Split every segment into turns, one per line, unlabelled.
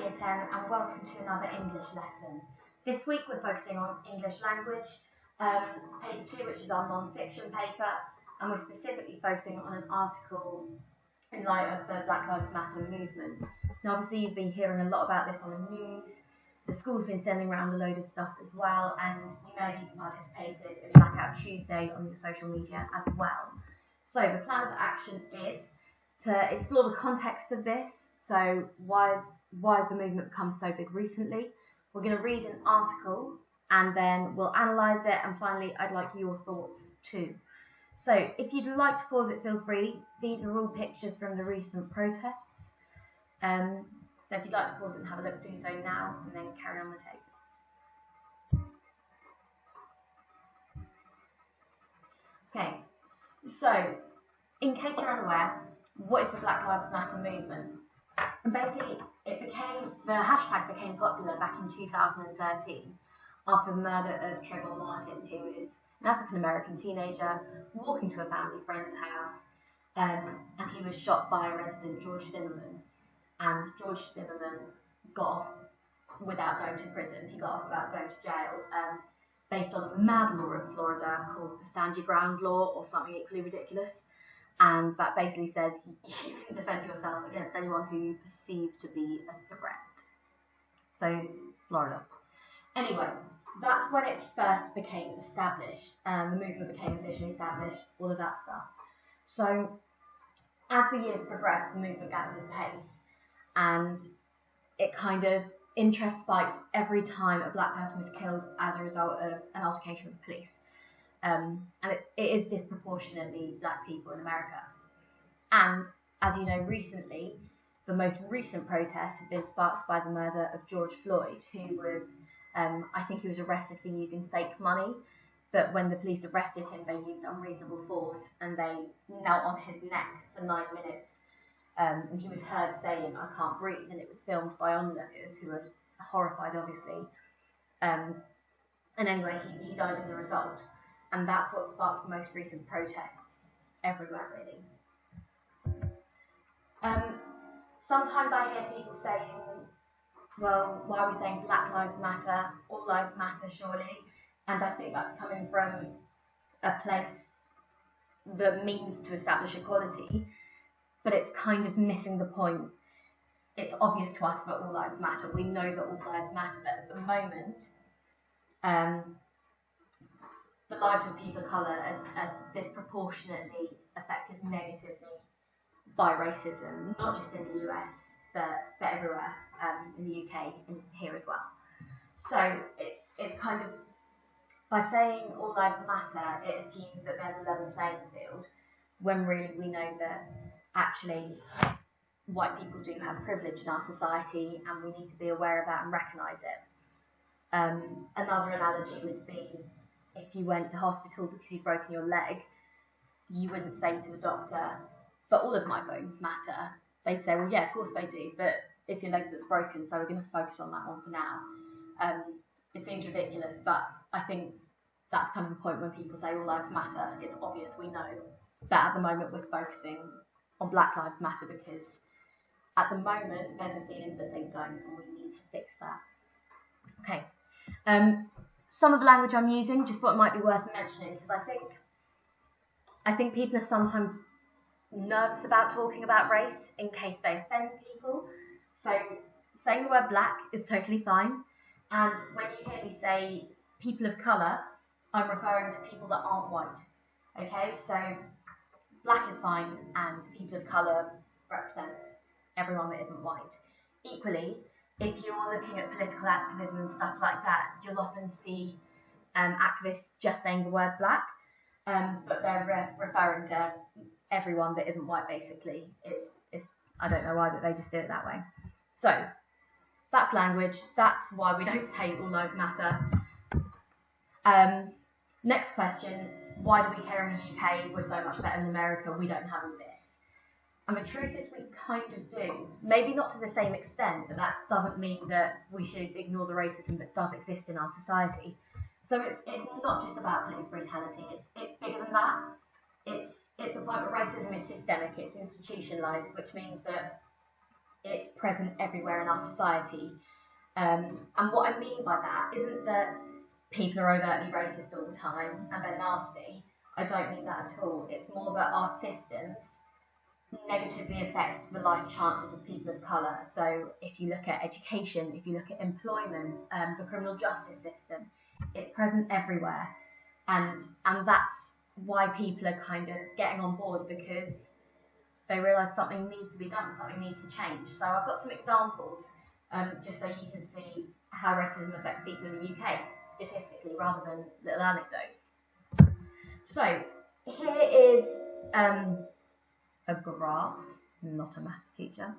Year 10 and welcome to another English lesson. This week we're focusing on English language, paper 2, which is our non-fiction paper, and we're specifically focusing on an article in light of the Black Lives Matter movement. Now obviously you've been hearing a lot about this on the news, the school's been sending around a load of stuff as well, and you may have even participated in Blackout Tuesday on your social media as well. So the plan of action is to explore the context of this. So why has the movement become so big recently? We're going to read an article and then we'll analyse it, and finally I'd like your thoughts too. So if you'd like to pause it, feel free. These are all pictures from the recent protests. So if you'd like to pause it and have a look, do so now and then carry on the tape. Okay, so in case you're unaware, what is the Black Lives Matter movement? And basically, the hashtag became popular back in 2013 after the murder of Trayvon Martin, who is an African-American teenager walking to a family friend's house, and he was shot by resident George Zimmerman. And George Zimmerman got off without going to prison. He got off without going to jail, based on a mad law in Florida called the Stand Your Ground law, or something equally ridiculous. And that basically says you can defend yourself against anyone who you perceive to be a threat. So, Florida. Anyway, that's when it first became established, and the movement became officially established, all of that stuff. So, as the years progressed, the movement gathered in pace, and it kind of, interest spiked every time a black person was killed as a result of an altercation with the police. And it is disproportionately black people in America. And as you know, recently, the most recent protests have been sparked by the murder of George Floyd, who was, I think he was arrested for using fake money, but when the police arrested him, they used unreasonable force and they knelt on his neck for 9 minutes. And he was heard saying, "I can't breathe," and it was filmed by onlookers who were horrified, obviously. And anyway, he died as a result. And that's what sparked the most recent protests everywhere, really. Sometimes I hear people saying, well, why are we saying Black Lives Matter? All lives matter, surely. And I think that's coming from a place that means to establish equality, but it's kind of missing the point. It's obvious to us that all lives matter. We know that all lives matter, but at the moment, the lives of people of colour are disproportionately affected negatively by racism, not just in the US, but everywhere, in the UK and here as well. So it's kind of, by saying all lives matter, it assumes that there's a level playing field, when really we know that actually white people do have privilege in our society, and we need to be aware of that and recognise it. Another analogy would be, if you went to hospital because you've broken your leg, you wouldn't say to the doctor, "But all of my bones matter." They'd say, "Well, yeah, of course they do, but it's your leg that's broken, so we're going to focus on that one for now." It seems ridiculous, but I think that's kind of the point when people say all lives matter. It's obvious, we know, but at the moment we're focusing on Black Lives Matter because at the moment there's a feeling that they don't, and we need to fix that. Okay. Some of the language I'm using, just what might be worth mentioning, because I think people are sometimes nervous about talking about race in case they offend people. So saying the word black is totally fine. And when you hear me say people of colour, I'm referring to people that aren't white. Okay, so black is fine, and people of colour represents everyone that isn't white. Equally, if you're looking at political activism and stuff like that, you'll often see activists just saying the word black, but they're referring to everyone that isn't white, basically. It's I don't know why, but they just do it that way. So that's language. That's why we don't say all lives matter. Next question, why do we care in the UK? We're so much better in America. We don't have all this. And the truth is we kind of do. Maybe not to the same extent, but that doesn't mean that we should ignore the racism that does exist in our society. So it's not just about police brutality. It's bigger than that. It's the point where racism is systemic. It's institutionalised, which means that it's present everywhere in our society. And what I mean by that isn't that people are overtly racist all the time and they're nasty. I don't mean that at all. It's more that our systems negatively affect the life chances of people of colour. So if you look at education, if you look at employment, the criminal justice system, it's present everywhere. And that's why people are kind of getting on board, because they realise something needs to be done, something needs to change. So I've got some examples, just so you can see how racism affects people in the UK, statistically, rather than little anecdotes. So here is a graph, not a maths teacher,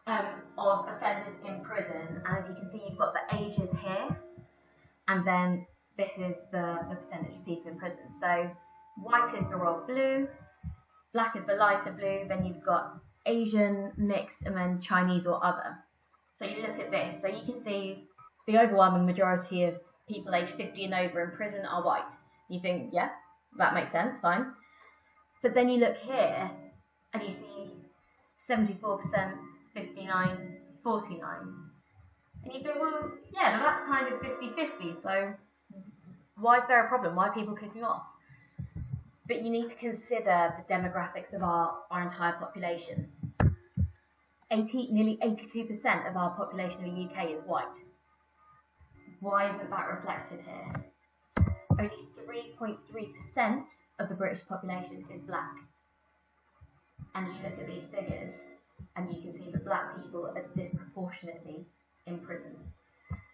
of offenders in prison. And as you can see, you've got the ages here, and then this is the percentage of people in prison. So white is the royal blue, black is the lighter blue, then you've got Asian, mixed, and then Chinese or other. So you look at this, so you can see the overwhelming majority of people aged 50 and over in prison are white. You think, yeah, that makes sense, fine. But then you look here, and you see 74%, 59, 49. And you think, well, yeah, but that's kind of 50-50, so why is there a problem? Why are people kicking off? But you need to consider the demographics of our entire population. Nearly 82% of our population in the UK is white. Why isn't that reflected here? Only 3.3% of the British population is black. And you look at these figures, and you can see that black people are disproportionately in prison.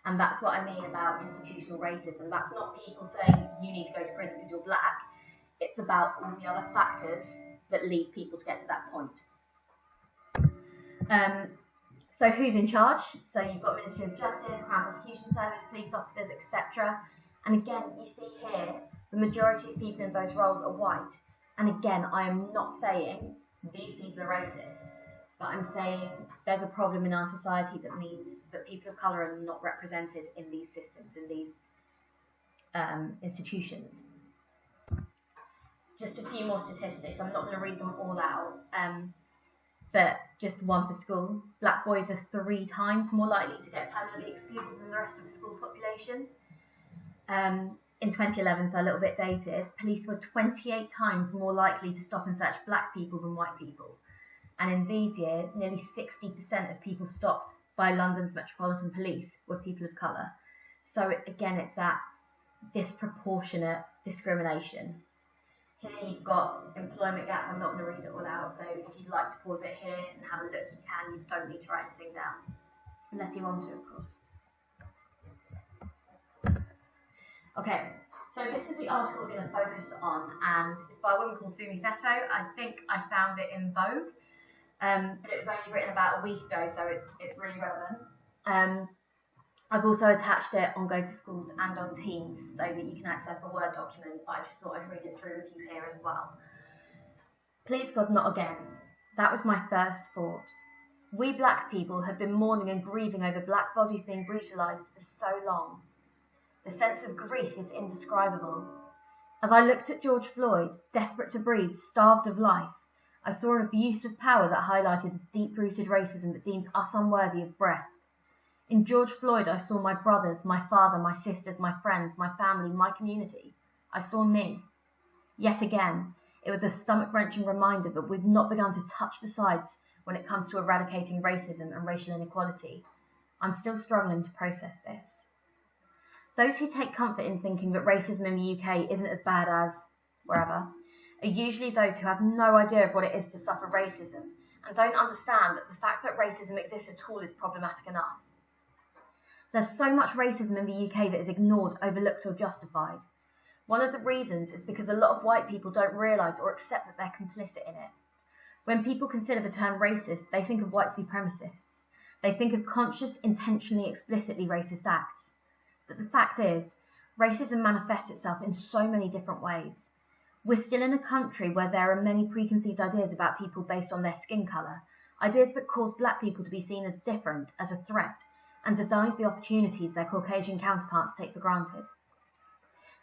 And that's what I mean about institutional racism. That's not people saying you need to go to prison because you're black. It's about all the other factors that lead people to get to that point. So who's in charge? So you've got Ministry of Justice, Crown Prosecution Service, police officers, etc. And again, you see here, the majority of people in those roles are white. And again, I am not saying these people are racist, but I'm saying there's a problem in our society that means that people of colour are not represented in these systems, in these institutions. Just a few more statistics. I'm not going to read them all out, but just one for school. Black boys are 3 times more likely to get permanently excluded than the rest of the school population. In 2011, so a little bit dated, police were 28 times more likely to stop and search black people than white people. And in these years, nearly 60% of people stopped by London's Metropolitan Police were people of colour. So again, it's that disproportionate discrimination. Here you've got employment gaps. I'm not going to read it all out, so if you'd like to pause it here and have a look, you can. You don't need to write anything down, unless you want to, of course. Okay, so this is the article we're going to focus on, and it's by a woman called Fumi Feto. I think I found it in Vogue, but it was only written about a week ago, so it's really relevant. I've also attached it on Go for Schools and on Teams so that you can access the Word document, but I just thought I'd read it through with you here as well. Please God, not again. That was my first thought. We black people have been mourning and grieving over black bodies being brutalised for so long. The sense of grief is indescribable. As I looked at George Floyd, desperate to breathe, starved of life, I saw an abuse of power that highlighted a deep-rooted racism that deems us unworthy of breath. In George Floyd, I saw my brothers, my father, my sisters, my friends, my family, my community. I saw me. Yet again, it was a stomach-wrenching reminder that we've not begun to touch the sides when it comes to eradicating racism and racial inequality. I'm still struggling to process this. Those who take comfort in thinking that racism in the UK isn't as bad as wherever are usually those who have no idea of what it is to suffer racism and don't understand that the fact that racism exists at all is problematic enough. There's so much racism in the UK that is ignored, overlooked or justified. One of the reasons is because a lot of white people don't realise or accept that they're complicit in it. When people consider the term racist, they think of white supremacists. They think of conscious, intentionally, explicitly racist acts. But the fact is, racism manifests itself in so many different ways. We're still in a country where there are many preconceived ideas about people based on their skin colour, ideas that cause black people to be seen as different, as a threat, and deny the opportunities their Caucasian counterparts take for granted.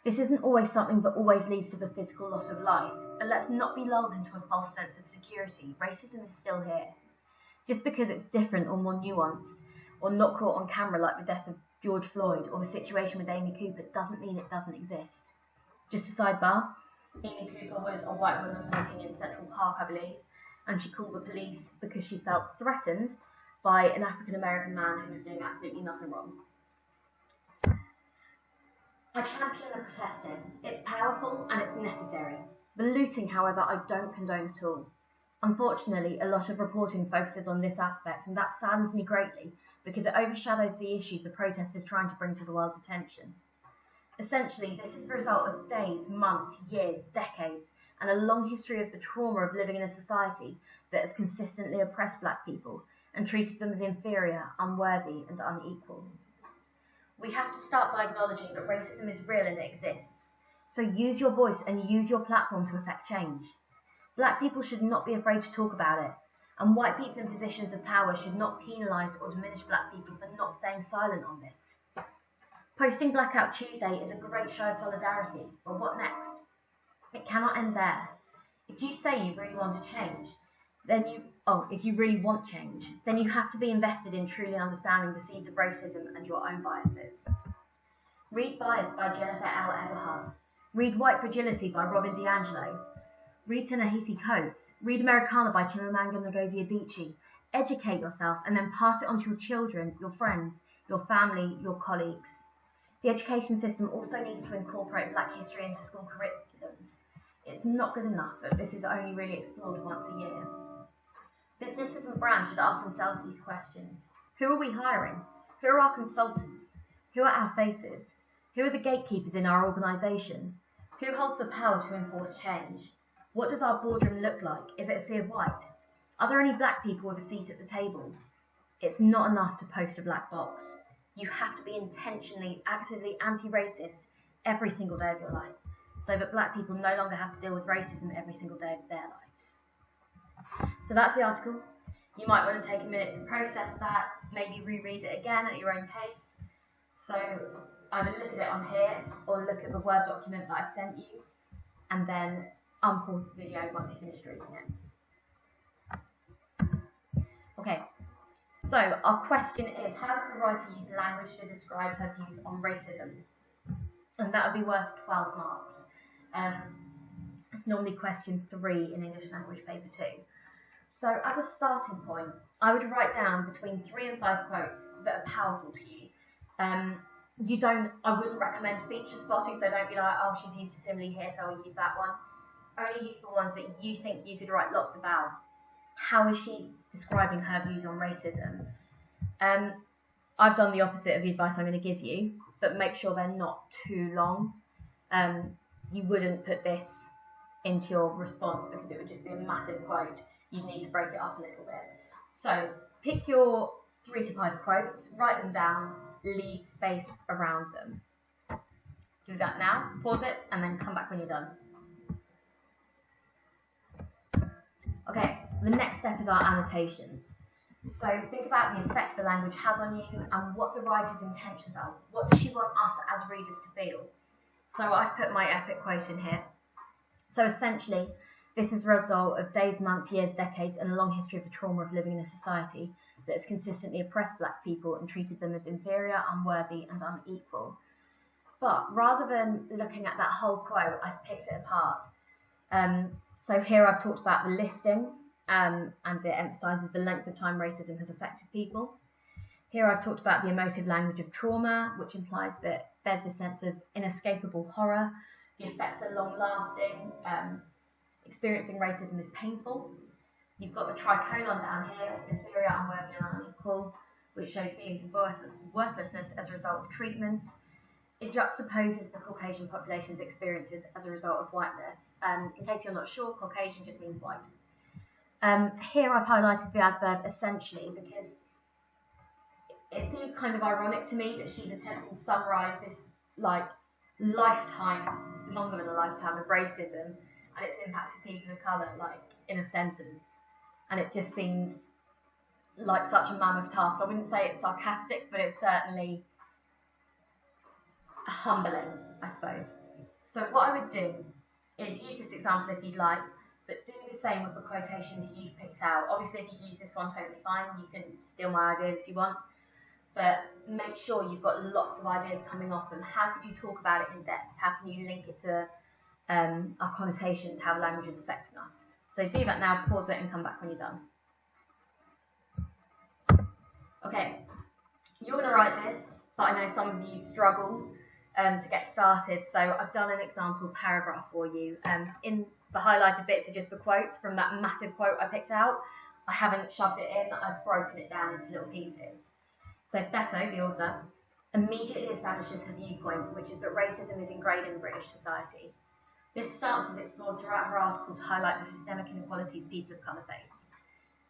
This isn't always something that always leads to the physical loss of life, but let's not be lulled into a false sense of security. Racism is still here. Just because it's different or more nuanced, or not caught on camera like the death of George Floyd or the situation with Amy Cooper, doesn't mean it doesn't exist. Just a sidebar, Amy Cooper was a white woman walking in Central Park, I believe, and she called the police because she felt threatened by an African American man who was doing absolutely nothing wrong. I champion the protesting. It's powerful and it's necessary. The looting, however, I don't condone at all. Unfortunately, a lot of reporting focuses on this aspect, and that saddens me greatly because it overshadows the issues the protest is trying to bring to the world's attention. Essentially, this is the result of days, months, years, decades, and a long history of the trauma of living in a society that has consistently oppressed black people and treated them as inferior, unworthy, and unequal. We have to start by acknowledging that racism is real and it exists. So use your voice and use your platform to affect change. Black people should not be afraid to talk about it, and white people in positions of power should not penalise or diminish black people for not staying silent on this. Posting Blackout Tuesday is a great show of solidarity, but what next? It cannot end there. If you say you really want to change, if you really want change, then you have to be invested in truly understanding the seeds of racism and your own biases. Read Bias by Jennifer L. Eberhard. Read White Fragility by Robin DiAngelo. Read Ta-Nehisi Coates. Read Americana by Chimamanda Ngozi Adichie. Educate yourself and then pass it on to your children, your friends, your family, your colleagues. The education system also needs to incorporate Black history into school curriculums. It's not good enough that this is only really explored once a year. Businesses and brands should ask themselves these questions. Who are we hiring? Who are our consultants? Who are our faces? Who are the gatekeepers in our organisation? Who holds the power to enforce change? What does our boardroom look like? Is it a sea of white? Are there any black people with a seat at the table? It's not enough to post a black box. You have to be intentionally, actively anti-racist every single day of your life, so that black people no longer have to deal with racism every single day of their lives. So that's the article. You might want to take a minute to process that, maybe reread it again at your own pace. So either look at it on here or look at the Word document that I've sent you, and then unpause the video once you finish reading it. Okay, so our question is, how does the writer use language to describe her views on racism? And that would be worth 12 marks. It's normally question 3 in English language paper 2. So as a starting point, I would write down between 3 and 5 quotes that are powerful to you. I wouldn't recommend feature spotting, so don't be like, oh, she's used a simile here, so I'll use that one. Only use the ones that you think you could write lots about. How is she describing her views on racism? I've done the opposite of the advice I'm going to give you, but make sure they're not too long. You wouldn't put this into your response because it would just be a massive quote. You'd need to break it up a little bit. So pick your 3 to 5 quotes, write them down, leave space around them. Do that now, pause it, and then come back when you're done. Okay, the next step is our annotations. So think about the effect the language has on you and what the writer's intentions are. What does she want us as readers to feel? So I've put my epic quote in here. So essentially, this is a result of days, months, years, decades, and a long history of the trauma of living in a society that has consistently oppressed black people and treated them as inferior, unworthy, and unequal. But rather than looking at that whole quote, I've picked it apart. So here I've talked about the listing, and it emphasises the length of time racism has affected people. Here I've talked about the emotive language of trauma, which implies that there's a sense of inescapable horror. The effects are long-lasting. Experiencing racism is painful. You've got the tricolon down here, inferior, unworthy, and unequal, which shows feelings of worthlessness as a result of treatment. It juxtaposes the Caucasian population's experiences as a result of whiteness. In case you're not sure, Caucasian just means white. Here I've highlighted the adverb essentially because it seems kind of ironic to me that she's attempting to summarise this lifetime, longer than a lifetime of racism and its impacted people of colour in a sentence. And it just seems like such a mammoth task. I wouldn't say it's sarcastic, but it's certainly humbling, I suppose. So what I would do is use this example if you'd like, but do the same with the quotations you've picked out. Obviously, if you use this one, totally fine. You can steal my ideas if you want, but make sure you've got lots of ideas coming off them. How could you talk about it in depth? How can you link it to our connotations, how language is affecting us? So do that now, pause it and come back when you're done. Okay, you're going to write this, but I know some of you struggle to get started, so I've done an example paragraph for you. In the highlighted bits are just the quotes from that massive quote I picked out. I haven't shoved it in, I've broken it down into little pieces. So Beto, the author, immediately establishes her viewpoint, which is that racism is ingrained in British society. This stance is explored throughout her article to highlight the systemic inequalities people of colour face.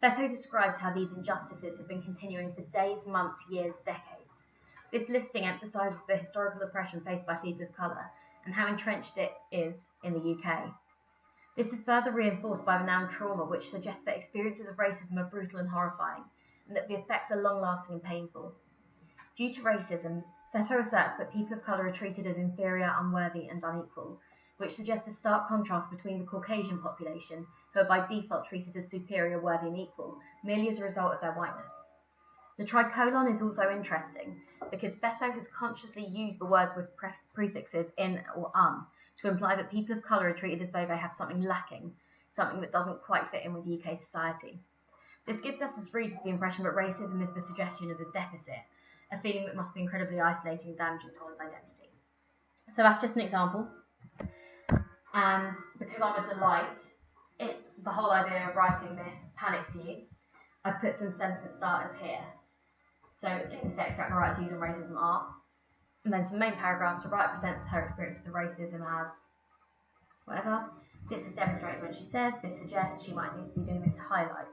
Beto describes how these injustices have been continuing for days, months, years, decades. This listing emphasises the historical oppression faced by people of colour and how entrenched it is in the UK. This is further reinforced by the noun trauma, which suggests that experiences of racism are brutal and horrifying, and that the effects are long-lasting and painful. Due to racism, Beto asserts that people of colour are treated as inferior, unworthy and unequal, which suggests a stark contrast between the Caucasian population, who are by default treated as superior, worthy and equal, merely as a result of their whiteness. The tricolon is also interesting, because Beto has consciously used the words with prefixes in or to imply that people of colour are treated as though they have something lacking, something that doesn't quite fit in with UK society. This gives us as readers the impression that racism is the suggestion of a deficit, a feeling that must be incredibly isolating and damaging to one's identity. So that's just an example. And because I'm a delight, the whole idea of writing this panics you, I've put some sentence starters here. So in this extract, the writer's using racism art, and then some main paragraphs. The writer presents her experiences of racism as whatever. This is demonstrated when she says, this suggests, she might be doing this to highlight.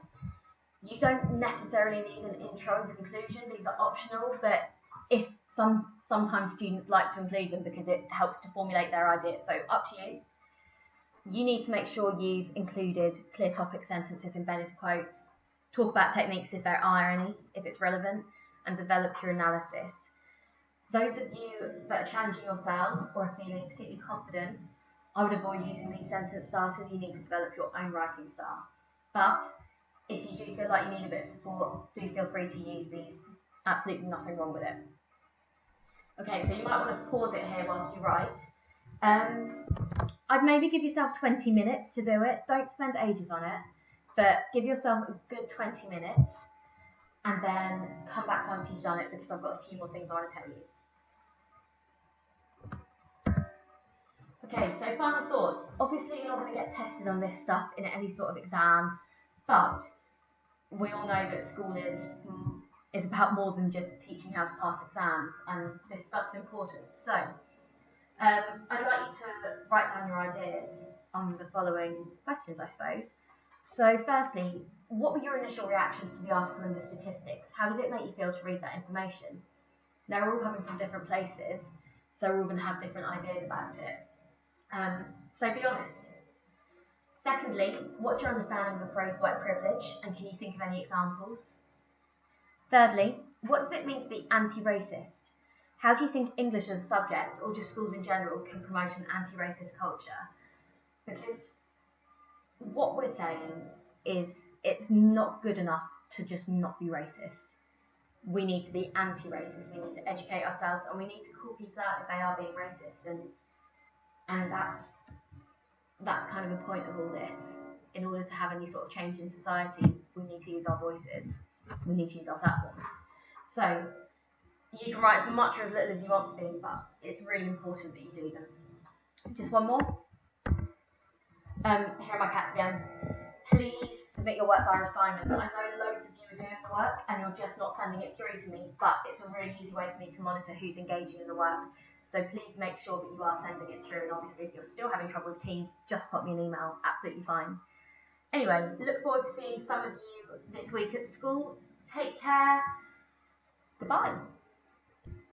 You don't necessarily need an intro and conclusion, these are optional, but if sometimes students like to include them because it helps to formulate their ideas, so up to you. You need to make sure you've included clear topic sentences, embedded quotes, talk about techniques if there are any, if it's relevant, and develop your analysis. Those of you that are challenging yourselves or are feeling particularly confident, I would avoid using these sentence starters. You need to develop your own writing style. But if you do feel like you need a bit of support, do feel free to use these. Absolutely nothing wrong with it. Okay, so you might want to pause it here whilst you write. I'd maybe give yourself 20 minutes to do it. Don't spend ages on it, but give yourself a good 20 minutes and then come back once you've done it, because I've got a few more things I want to tell you. Okay, so final thoughts. Obviously, you're not going to get tested on this stuff in any sort of exam, but we all know that school is about more than just teaching how to pass exams, and this stuff's important. So I'd like you to write down your ideas on the following questions, I suppose. So firstly, what were your initial reactions to the article and the statistics? How did it make you feel to read that information? They're all coming from different places, so we're all going to have different ideas about it. So be honest. Secondly, what's your understanding of the phrase white privilege, and can you think of any examples? Thirdly, what does it mean to be anti-racist? How do you think English as a subject, or just schools in general, can promote an anti-racist culture? Because what we're saying is it's not good enough to just not be racist. We need to be anti-racist, we need to educate ourselves, and we need to call people out if they are being racist, and that's kind of the point of all this. In order to have any sort of change in society, we need to use our voices, we need to use our platforms. So you can write for much or as little as you want for these, but it's really important that you do them. Just one more. Here are my cats again. Please submit your work via assignments. I know loads of you are doing the work and you're just not sending it through to me, but it's a really easy way for me to monitor who's engaging in the work. So please make sure that you are sending it through, and obviously if you're still having trouble with Teams, just pop me an email, absolutely fine. Anyway, look forward to seeing some of you this week at school. Take care. Goodbye.